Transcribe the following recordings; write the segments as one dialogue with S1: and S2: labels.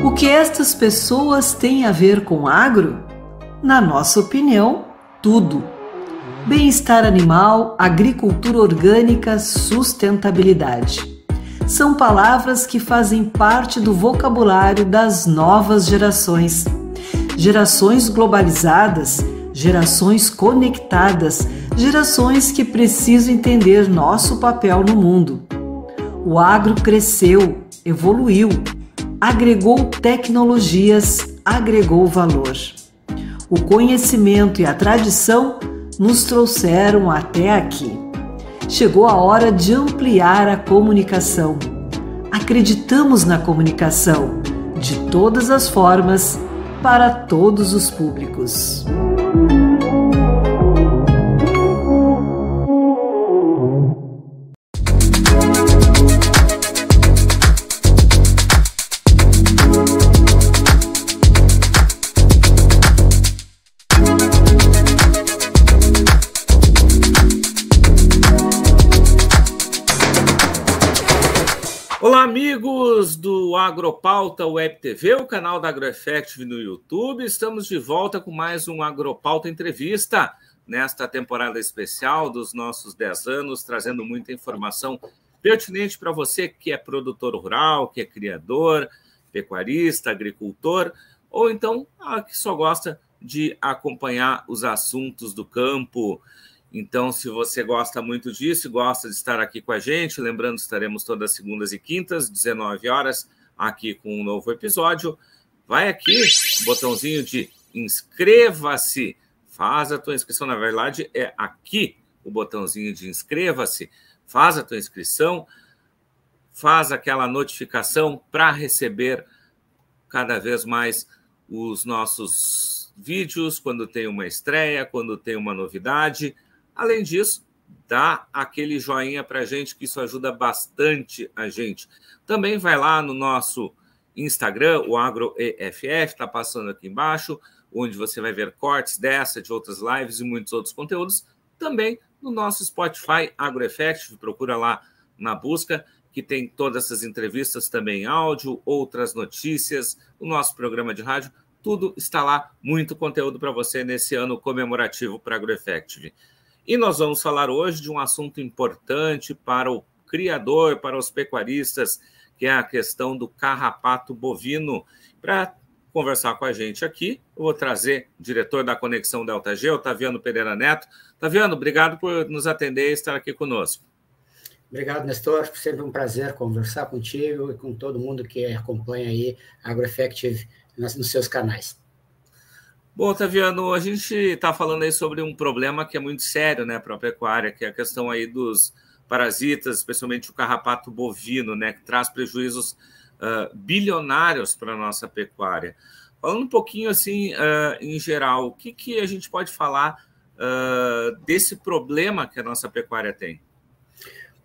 S1: O que estas pessoas têm a ver com agro? Na nossa opinião, tudo. Bem-estar animal, agricultura orgânica, sustentabilidade. São palavras que fazem parte do vocabulário das novas gerações. Gerações globalizadas, gerações conectadas, gerações que precisam entender nosso papel no mundo. O agro cresceu, evoluiu, agregou tecnologias, agregou valor. O conhecimento e a tradição nos trouxeram até aqui. Chegou a hora de ampliar a comunicação. Acreditamos na comunicação, de todas as formas, para todos os públicos.
S2: Olá, amigos do Agropauta Web TV, o canal da AgroEffective no YouTube. Estamos de volta com mais um Agropauta Entrevista, nesta temporada especial dos nossos 10 anos, trazendo muita informação pertinente para você que é produtor rural, que é criador, pecuarista, agricultor, ou então que só gosta de acompanhar os assuntos do campo. Então, se você gosta muito disso, gosta de estar aqui com a gente, lembrando que estaremos todas as segundas e quintas, 19 horas, aqui com um novo episódio. Vai aqui, botãozinho de inscreva-se, faz a tua inscrição, na verdade é aqui o botãozinho de inscreva-se, faz a tua inscrição, faz aquela notificação para receber cada vez mais os nossos vídeos, quando tem uma estreia, quando tem uma novidade. Além disso, dá aquele joinha para a gente, que isso ajuda bastante a gente. Também vai lá no nosso Instagram, o AgroEFF, está passando aqui embaixo, onde você vai ver cortes dessa, de outras lives e muitos outros conteúdos. Também no nosso Spotify, AgroEffective, procura lá na busca, que tem todas essas entrevistas também em áudio, outras notícias, o nosso programa de rádio, tudo está lá, muito conteúdo para você nesse ano comemorativo para a AgroEffective. E nós vamos falar hoje de um assunto importante para o criador, para os pecuaristas, que é a questão do carrapato bovino. Para conversar com a gente aqui, eu vou trazer o diretor da Conexão Delta G, Otaviano Pereira Neto. Otaviano, obrigado por nos atender e estar aqui conosco.
S3: Obrigado, Nestor. Sempre um prazer conversar contigo e com todo mundo que acompanha aí a AgroEffective nos seus canais.
S2: Bom, Otaviano, a gente está falando aí sobre um problema que é muito sério, né, para a pecuária, que é a questão aí dos parasitas, especialmente o carrapato bovino, né, que traz prejuízos bilionários para a nossa pecuária. Falando um pouquinho assim, em geral, o que a gente pode falar desse problema que a nossa pecuária tem?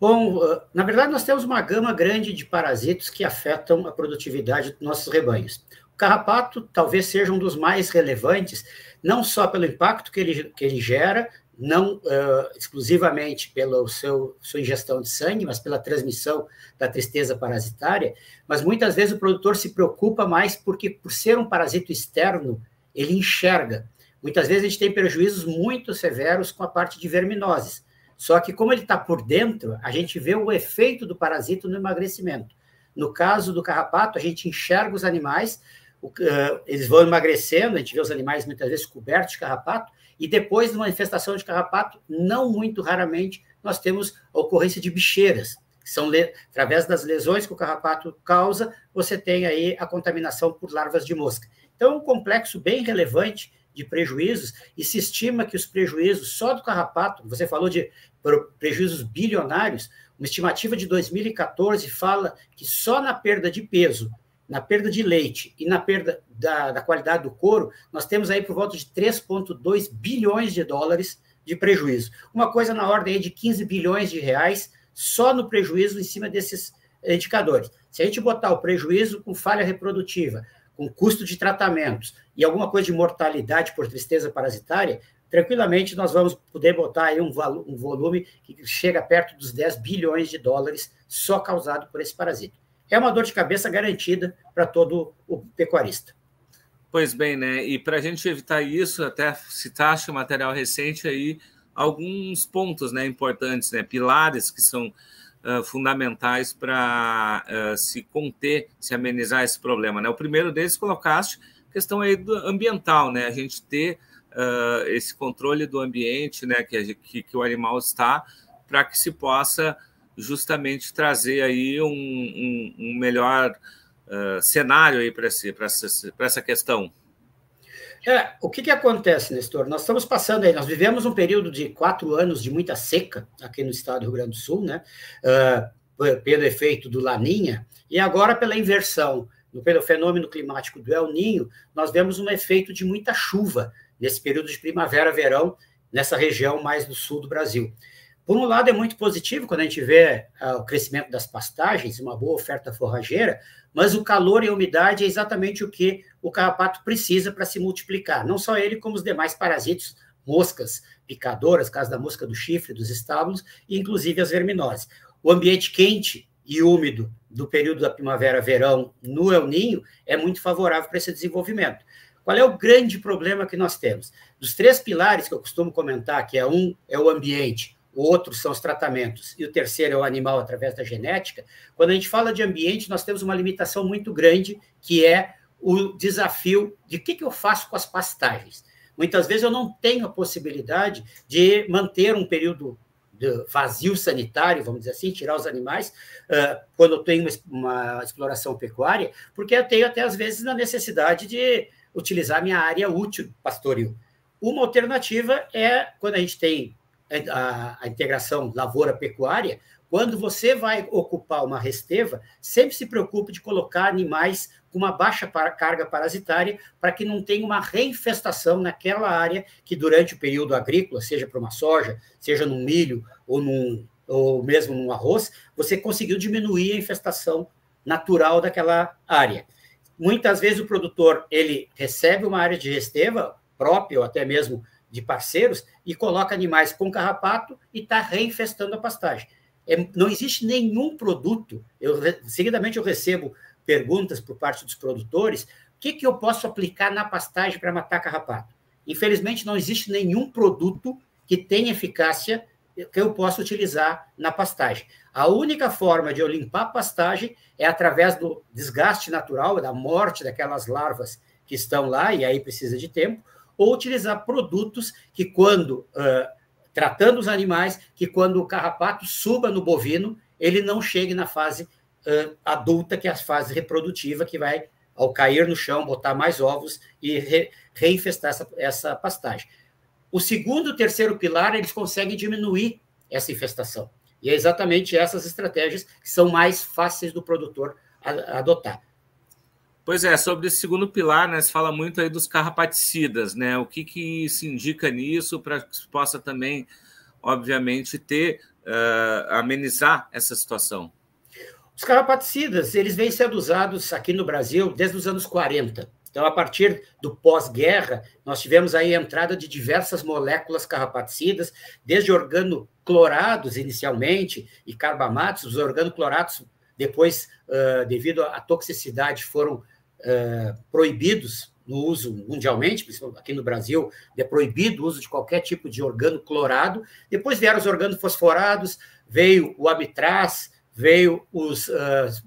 S3: Bom, na verdade, nós temos uma gama grande de parasitos que afetam a produtividade dos nossos rebanhos. O carrapato talvez seja um dos mais relevantes, não só pelo impacto que ele gera, não exclusivamente pela sua ingestão de sangue, mas pela transmissão da tristeza parasitária, mas muitas vezes o produtor se preocupa mais porque, por ser um parasito externo, ele enxerga. Muitas vezes a gente tem prejuízos muito severos com a parte de verminoses. Só que, como ele está por dentro, a gente vê o efeito do parasito no emagrecimento. No caso do carrapato, a gente enxerga os animais, eles vão emagrecendo, a gente vê os animais muitas vezes cobertos de carrapato, e depois de uma manifestação de carrapato, não muito raramente, nós temos a ocorrência de bicheiras, que são, através das lesões que o carrapato causa, você tem aí a contaminação por larvas de mosca. Então, é um complexo bem relevante de prejuízos, e se estima que os prejuízos só do carrapato, você falou de prejuízos bilionários, uma estimativa de 2014 fala que só na perda de peso, na perda de leite e na perda da qualidade do couro, nós temos aí por volta de 3,2 bilhões de dólares de prejuízo. Uma coisa na ordem aí de 15 bilhões de reais só no prejuízo em cima desses indicadores. Se a gente botar o prejuízo com falha reprodutiva, com custo de tratamentos e alguma coisa de mortalidade por tristeza parasitária, tranquilamente nós vamos poder botar aí um volume que chega perto dos 10 bilhões de dólares só causado por esse parasito. é uma dor de cabeça garantida para todo o pecuarista.
S2: Pois bem, né? E para a gente evitar isso, até citaste um material recente aí, alguns pontos, né, importantes, né, pilares que são fundamentais para se conter, se amenizar esse problema, né? O primeiro deles colocaste questão aí do ambiental, né? A gente ter esse controle do ambiente, né, que o animal está, para que se possa justamente trazer aí um melhor cenário aí para essa questão.
S3: O que acontece, Nestor? Nós estamos passando aí, nós vivemos um período de 4 anos de muita seca aqui no estado do Rio Grande do Sul, né? Pelo efeito do Laninha, e agora pela inversão, pelo fenômeno climático do El Ninho, nós vemos um efeito de muita chuva nesse período de primavera-verão, nessa região mais do sul do Brasil. Por um lado, é muito positivo quando a gente vê o crescimento das pastagens, uma boa oferta forrageira, mas o calor e a umidade é exatamente o que o carrapato precisa para se multiplicar. Não só ele, como os demais parasitos, moscas picadoras, caso da mosca do chifre, dos estábulos, e inclusive as verminoses. O ambiente quente e úmido do período da primavera-verão no El Ninho é muito favorável para esse desenvolvimento. Qual é o grande problema que nós temos? Dos 3 pilares que eu costumo comentar, que é o ambiente, o outro são os tratamentos, e o terceiro é o animal através da genética. Quando a gente fala de ambiente, nós temos uma limitação muito grande, que é o desafio de o que eu faço com as pastagens. Muitas vezes eu não tenho a possibilidade de manter um período de vazio sanitário, vamos dizer assim, tirar os animais, quando eu tenho uma exploração pecuária, porque eu tenho até, às vezes, a necessidade de utilizar minha área útil pastoril. Uma alternativa é, quando a gente tem a integração lavoura-pecuária, quando você vai ocupar uma resteva, sempre se preocupe de colocar animais com uma baixa carga parasitária para que não tenha uma reinfestação naquela área que durante o período agrícola, seja para uma soja, seja num milho ou mesmo num arroz, você conseguiu diminuir a infestação natural daquela área. Muitas vezes o produtor ele recebe uma área de resteva própria ou até mesmo de parceiros e coloca animais com carrapato e está reinfestando a pastagem. Não existe nenhum produto, seguidamente eu recebo perguntas por parte dos produtores, o que eu posso aplicar na pastagem para matar carrapato? Infelizmente, não existe nenhum produto que tenha eficácia que eu possa utilizar na pastagem. A única forma de eu limpar a pastagem é através do desgaste natural, da morte daquelas larvas que estão lá, e aí precisa de tempo, ou utilizar produtos que quando, tratando os animais, que quando o carrapato suba no bovino, ele não chegue na fase adulta, que é a fase reprodutiva, que vai, ao cair no chão, botar mais ovos e reinfestar essa pastagem. O segundo e o terceiro pilar, eles conseguem diminuir essa infestação. E é exatamente essas estratégias que são mais fáceis do produtor adotar.
S2: Pois é, sobre esse segundo pilar, né, se fala muito aí dos carrapaticidas, né? O que se indica nisso para que se possa também, obviamente, amenizar essa situação?
S3: Os carrapaticidas, eles vêm sendo usados aqui no Brasil desde os anos 40. Então, a partir do pós-guerra, nós tivemos aí a entrada de diversas moléculas carrapaticidas, desde organoclorados inicialmente e carbamatos. Os organoclorados, depois, devido à toxicidade, foram proibidos no uso mundialmente, principalmente aqui no Brasil, é proibido o uso de qualquer tipo de organoclorado. Depois vieram os organofosforados, veio o amitraz, veio os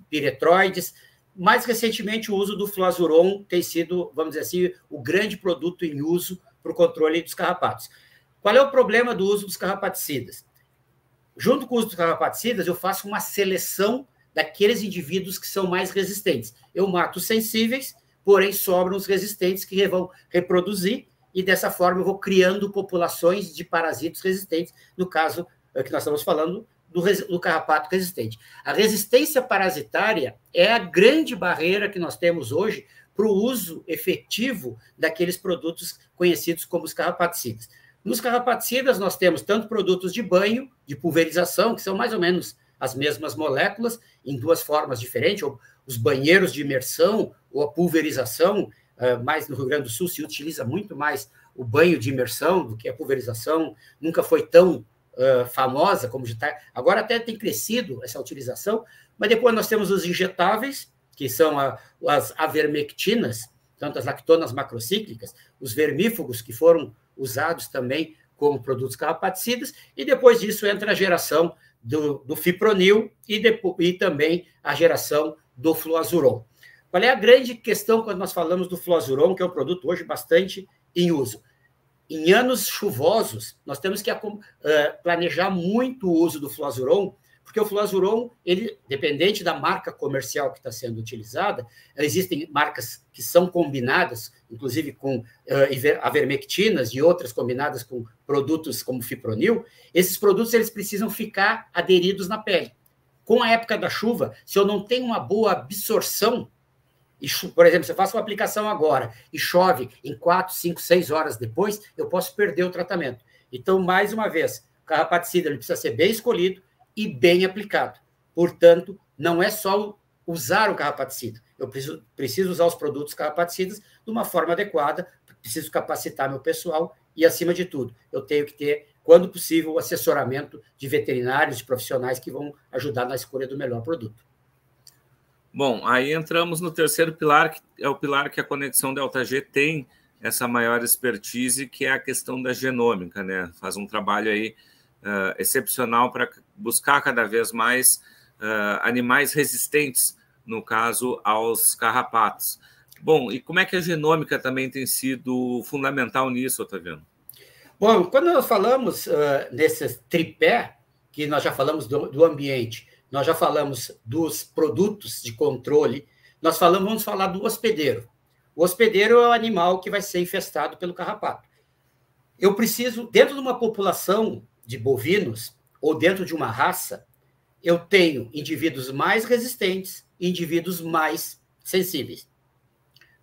S3: piretroides. Mais recentemente, o uso do flazuron tem sido, vamos dizer assim, o grande produto em uso para o controle dos carrapatos. Qual é o problema do uso dos carrapaticidas? Junto com o uso dos carrapaticidas, eu faço uma seleção daqueles indivíduos que são mais resistentes. Eu mato os sensíveis, porém sobram os resistentes que vão reproduzir, e dessa forma eu vou criando populações de parasitos resistentes, no caso que nós estamos falando, do carrapato resistente. A resistência parasitária é a grande barreira que nós temos hoje para o uso efetivo daqueles produtos conhecidos como os carrapaticidas. Nos carrapaticidas, nós temos tanto produtos de banho, de pulverização, que são mais ou menos as mesmas moléculas, em duas formas diferentes, ou os banheiros de imersão, ou a pulverização, mas no Rio Grande do Sul se utiliza muito mais o banho de imersão do que a pulverização, nunca foi tão famosa como já está. Agora até tem crescido essa utilização, Mas depois nós temos os injetáveis, que são as avermectinas, tanto as lactonas macrocíclicas, os vermífugos, que foram usados também como produtos carrapaticidas, e depois disso entra a geração do fipronil e também a geração do fluazuron. Qual é a grande questão quando nós falamos do fluazuron, que é um produto hoje bastante em uso? Em anos chuvosos, nós temos que planejar muito o uso do fluazuron, porque o fluazuron, ele, dependente da marca comercial que está sendo utilizada, existem marcas que são combinadas, inclusive com avermectinas e outras combinadas com produtos como fipronil. Esses produtos eles precisam ficar aderidos na pele. Com a época da chuva, se eu não tenho uma boa absorção, por exemplo, se eu faço uma aplicação agora e chove em 4, 5, 6 horas depois, eu posso perder o tratamento. Então, mais uma vez, o carrapaticida ele precisa ser bem escolhido e bem aplicado. Portanto, não é só usar o carrapaticida. Eu preciso usar os produtos carrapaticidas de uma forma adequada, preciso capacitar meu pessoal e, acima de tudo, eu tenho que ter, quando possível, o assessoramento de veterinários, de profissionais que vão ajudar na escolha do melhor produto.
S2: Bom, aí entramos no terceiro pilar, que é o pilar que a Conexão Delta G tem essa maior expertise, que é a questão da genômica, né? Faz um trabalho aí excepcional para buscar cada vez mais animais resistentes, no caso, aos carrapatos. Bom, e como é que a genômica também tem sido fundamental nisso, Otaviano?
S3: Bom, quando nós falamos nesse tripé, que nós já falamos do ambiente, nós já falamos dos produtos de controle, vamos falar do hospedeiro. O hospedeiro é o animal que vai ser infestado pelo carrapato. Eu preciso, dentro de uma população de bovinos, ou dentro de uma raça, eu tenho indivíduos mais resistentes e indivíduos mais sensíveis.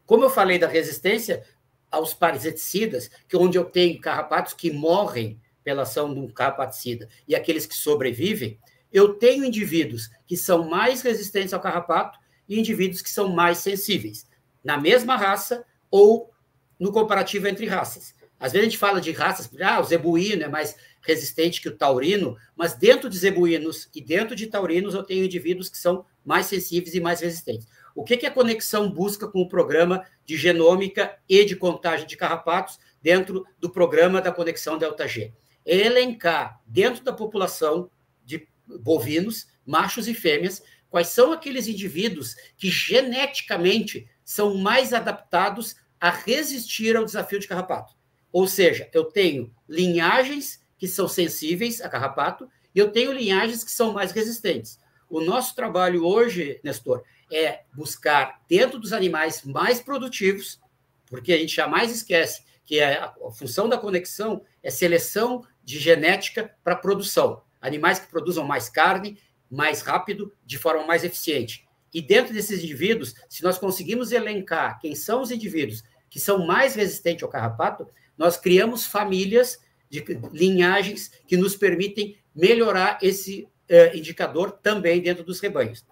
S3: Como eu falei da resistência aos parasiticidas, que onde eu tenho carrapatos que morrem pela ação de um carrapaticida e aqueles que sobrevivem, eu tenho indivíduos que são mais resistentes ao carrapato e indivíduos que são mais sensíveis, na mesma raça ou no comparativo entre raças. Às vezes a gente fala de raças, o zebuíno é mais resistente que o taurino, mas dentro de zebuínos e dentro de taurinos eu tenho indivíduos que são mais sensíveis e mais resistentes. O que a Conexão busca com o programa de genômica e de contagem de carrapatos dentro do programa da Conexão Delta G? É elencar dentro da população de bovinos, machos e fêmeas, quais são aqueles indivíduos que geneticamente são mais adaptados a resistir ao desafio de carrapato. Ou seja, eu tenho linhagens que são sensíveis a carrapato e eu tenho linhagens que são mais resistentes. O nosso trabalho hoje, Nestor, é buscar dentro dos animais mais produtivos, porque a gente jamais esquece que a função da conexão é seleção de genética para produção. Animais que produzam mais carne, mais rápido, de forma mais eficiente. E dentro desses indivíduos, se nós conseguimos elencar quem são os indivíduos que são mais resistentes ao carrapato, nós criamos famílias de linhagens que nos permitem melhorar esse indicador também dentro dos rebanhos.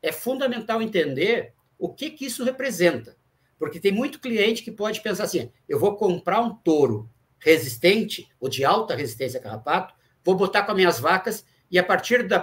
S3: É fundamental entender o que isso representa, porque tem muito cliente que pode pensar assim, eu vou comprar um touro resistente, ou de alta resistência a carrapato, vou botar com as minhas vacas e a partir da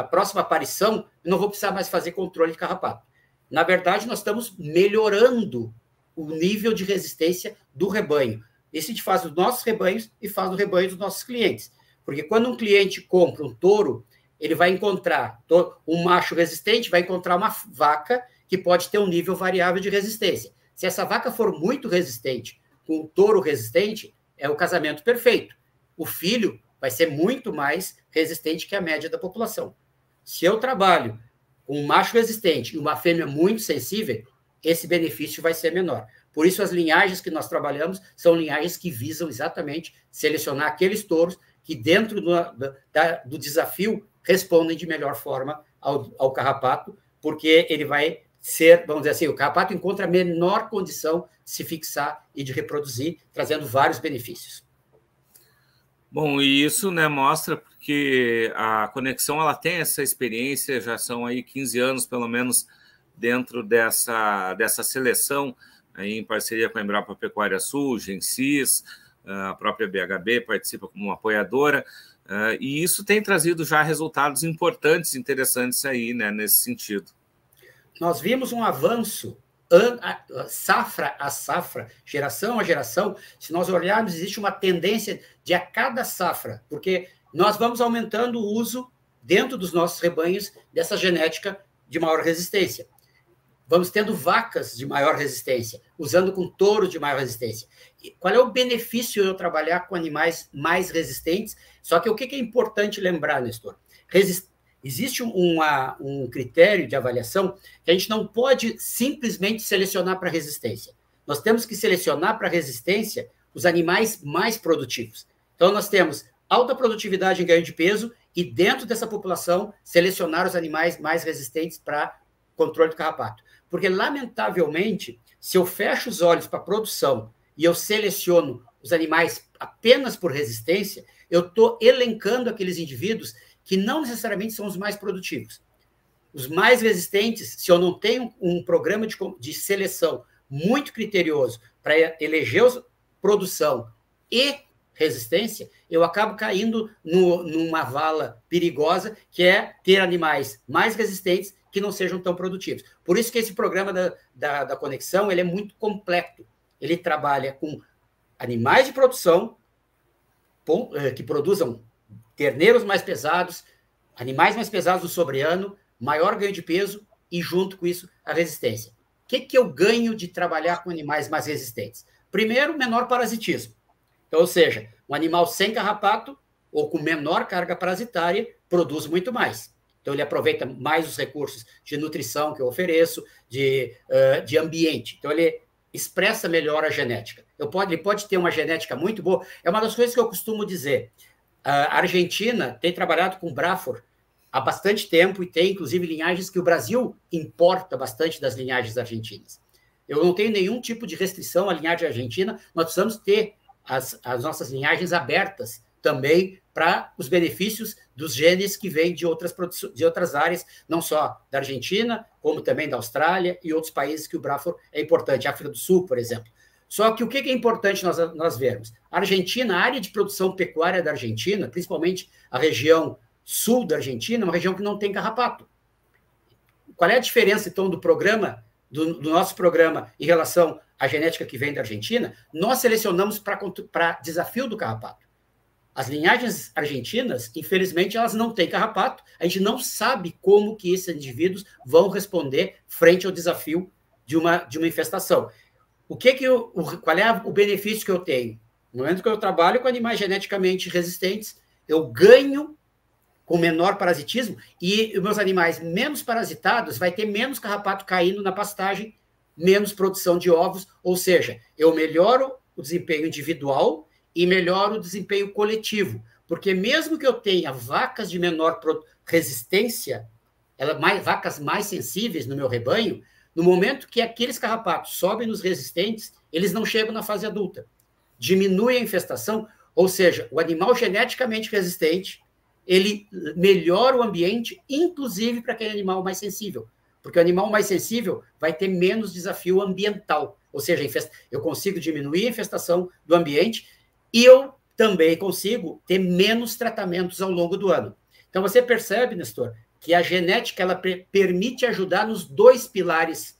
S3: próxima aparição, eu não vou precisar mais fazer controle de carrapato. Na verdade, nós estamos melhorando o nível de resistência do rebanho. Isso a gente faz nos nossos rebanhos e faz no rebanho dos nossos clientes. Porque quando um cliente compra um touro, ele vai encontrar um macho resistente, vai encontrar uma vaca que pode ter um nível variável de resistência. Se essa vaca for muito resistente, com um touro resistente, é o casamento perfeito. O filho vai ser muito mais resistente que a média da população. Se eu trabalho com um macho resistente e uma fêmea muito sensível, esse benefício vai ser menor. Por isso, as linhagens que nós trabalhamos são linhagens que visam exatamente selecionar aqueles touros que, dentro do desafio, respondem de melhor forma ao carrapato, porque ele vai ser, vamos dizer assim, o carrapato encontra a menor condição de se fixar e de reproduzir, trazendo vários benefícios.
S2: Bom, e isso, né, mostra que a Conexão ela tem essa experiência, já são aí 15 anos, pelo menos, dentro dessa seleção, aí em parceria com a Embrapa Pecuária Sul, Gensis, a própria BHB participa como uma apoiadora. E isso tem trazido já resultados importantes, interessantes aí, né, nesse sentido.
S3: Nós vimos um avanço safra a safra, geração a geração. Se nós olharmos, existe uma tendência de a cada safra, porque nós vamos aumentando o uso dentro dos nossos rebanhos dessa genética de maior resistência. Vamos tendo vacas de maior resistência, usando com touros de maior resistência. E qual é o benefício de eu trabalhar com animais mais resistentes? Só que o que é importante lembrar, Nestor? Existe um critério de avaliação que a gente não pode simplesmente selecionar para resistência. Nós temos que selecionar para resistência os animais mais produtivos. Então, nós temos alta produtividade em ganho de peso e, dentro dessa população, selecionar os animais mais resistentes para controle do carrapato. Porque, lamentavelmente, se eu fecho os olhos para a produção e eu seleciono os animais apenas por resistência, eu estou elencando aqueles indivíduos que não necessariamente são os mais produtivos. Os mais resistentes, se eu não tenho um programa de seleção muito criterioso para eleger produção e resistência, eu acabo caindo numa vala perigosa, que é ter animais mais resistentes que não sejam tão produtivos. Por isso que esse programa da Conexão ele é muito completo. Ele trabalha com animais de produção que produzam terneiros mais pesados, animais mais pesados do sobreano, maior ganho de peso e, junto com isso, a resistência. O que eu ganho de trabalhar com animais mais resistentes? Primeiro, menor parasitismo. Então, ou seja, um animal sem carrapato ou com menor carga parasitária produz muito mais. Então, ele aproveita mais os recursos de nutrição que eu ofereço, de ambiente. Então, ele expressa melhor a genética. Ele pode ter uma genética muito boa. É uma das coisas que eu costumo dizer. A Argentina tem trabalhado com Braathor há bastante tempo e tem, inclusive, linhagens que o Brasil importa bastante das linhagens argentinas. Eu não tenho nenhum tipo de restrição à linhagem argentina, nós precisamos ter as nossas linhagens abertas também para os benefícios dos genes que vêm de outras áreas, não só da Argentina, como também da Austrália e outros países que o Braathor é importante, África do Sul, por exemplo. Só que o que é importante nós vermos? A Argentina, a área de produção pecuária da Argentina, principalmente a região sul da Argentina, é uma região que não tem carrapato. Qual é a diferença, então, do nosso programa em relação à genética que vem da Argentina? Nós selecionamos para desafio do carrapato. As linhagens argentinas, infelizmente, elas não têm carrapato. A gente não sabe como que esses indivíduos vão responder frente ao desafio de uma infestação. Qual é o benefício que eu tenho? No momento que eu trabalho com animais geneticamente resistentes, eu ganho com menor parasitismo e os meus animais menos parasitados vai ter menos carrapato caindo na pastagem, menos produção de ovos, ou seja, eu melhoro o desempenho individual e melhoro o desempenho coletivo, porque mesmo que eu tenha vacas de menor resistência, vacas mais sensíveis no meu rebanho, no momento que aqueles carrapatos sobem nos resistentes, eles não chegam na fase adulta. Diminui a infestação, ou seja, o animal geneticamente resistente, ele melhora o ambiente, inclusive para aquele animal mais sensível, porque o animal mais sensível vai ter menos desafio ambiental, ou seja, eu consigo diminuir a infestação do ambiente e eu também consigo ter menos tratamentos ao longo do ano. Então, você percebe, Nestor, que a genética ela permite ajudar nos dois pilares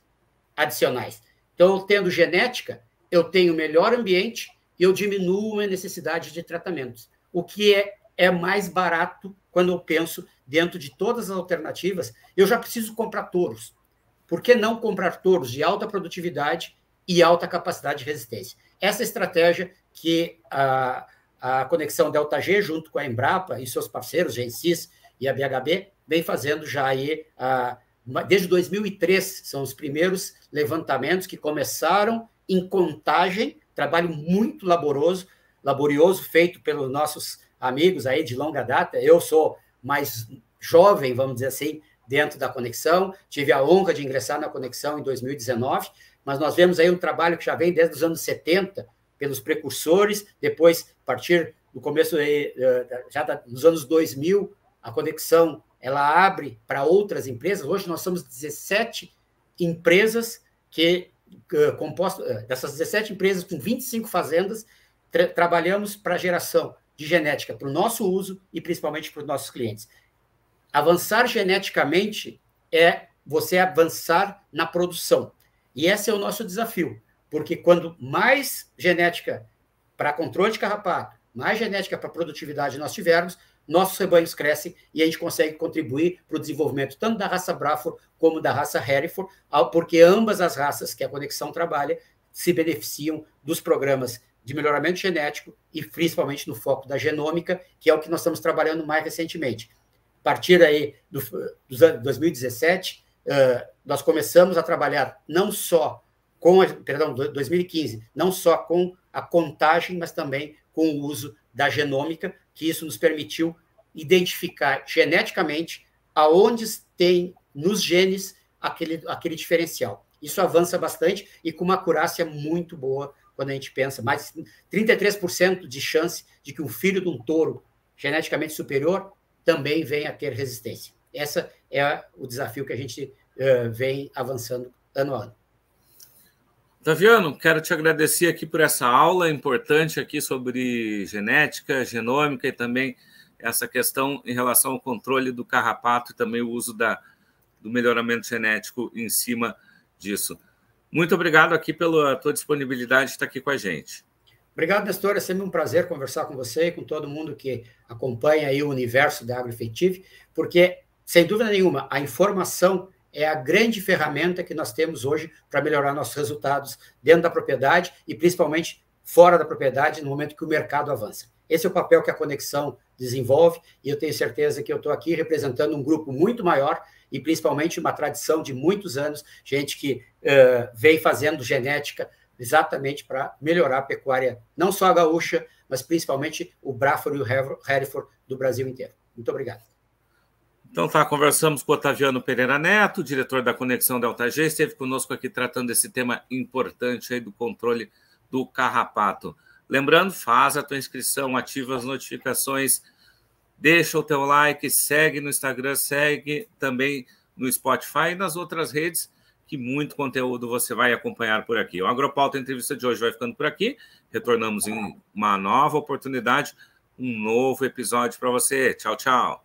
S3: adicionais. Então, tendo genética, eu tenho melhor ambiente e eu diminuo a necessidade de tratamentos, o que é mais barato quando eu penso dentro de todas as alternativas. Eu já preciso comprar touros. Por que não comprar touros de alta produtividade e alta capacidade de resistência? Essa estratégia que a Conexão Delta G, junto com a Embrapa e seus parceiros, Gensis e a BHB, vem fazendo já aí, desde 2003, são os primeiros levantamentos que começaram em Contagem, trabalho muito laborioso, feito pelos nossos amigos aí de longa data. Eu sou mais jovem, vamos dizer assim, dentro da Conexão, tive a honra de ingressar na Conexão em 2019, mas nós vemos aí um trabalho que já vem desde os anos 70, pelos precursores, depois, a partir do começo, nos anos 2000, a Conexão ela abre para outras empresas. Hoje nós somos 17 empresas dessas 17 empresas com 25 fazendas, trabalhamos para a geração de genética para o nosso uso e principalmente para os nossos clientes. Avançar geneticamente é você avançar na produção. E esse é o nosso desafio, porque quando mais genética para controle de carrapato, mais genética para produtividade nós tivermos, nossos rebanhos crescem e a gente consegue contribuir para o desenvolvimento tanto da raça Braford como da raça Hereford, porque ambas as raças que a Conexão trabalha se beneficiam dos programas de melhoramento genético e principalmente no foco da genômica, que é o que nós estamos trabalhando mais recentemente. A partir aí do 2017, nós começamos a trabalhar não só com, 2015, não só com a contagem, mas também com o uso da genômica, que isso nos permitiu identificar geneticamente aonde tem nos genes aquele diferencial. Isso avança bastante e com uma acurácia muito boa quando a gente pensa, mais 33% de chance de que um filho de um touro geneticamente superior também venha a ter resistência. Esse é o desafio que a gente vem avançando ano a ano.
S2: Otaviano, quero te agradecer aqui por essa aula importante aqui sobre genética, genômica e também essa questão em relação ao controle do carrapato e também o uso do melhoramento genético em cima disso. Muito obrigado aqui pela tua disponibilidade de estar aqui com a gente.
S3: Obrigado, Nestor. É sempre um prazer conversar com você e com todo mundo que acompanha aí o universo da AgroEffective, porque, sem dúvida nenhuma, a informação é a grande ferramenta que nós temos hoje para melhorar nossos resultados dentro da propriedade e principalmente fora da propriedade no momento que o mercado avança. Esse é o papel que a Conexão desenvolve e eu tenho certeza que eu estou aqui representando um grupo muito maior e principalmente uma tradição de muitos anos, gente que vem fazendo genética exatamente para melhorar a pecuária, não só a gaúcha, mas principalmente o Braford e o Hereford do Brasil inteiro. Muito obrigado.
S2: Então tá, conversamos com o Otaviano Pereira Neto, diretor da Conexão Delta G, esteve conosco aqui tratando desse tema importante aí do controle do carrapato. Lembrando, faz a tua inscrição, ativa as notificações, deixa o teu like, segue no Instagram, segue também no Spotify e nas outras redes, que muito conteúdo você vai acompanhar por aqui. O Agropauta Entrevista de hoje vai ficando por aqui, retornamos em uma nova oportunidade, um novo episódio para você. Tchau, tchau.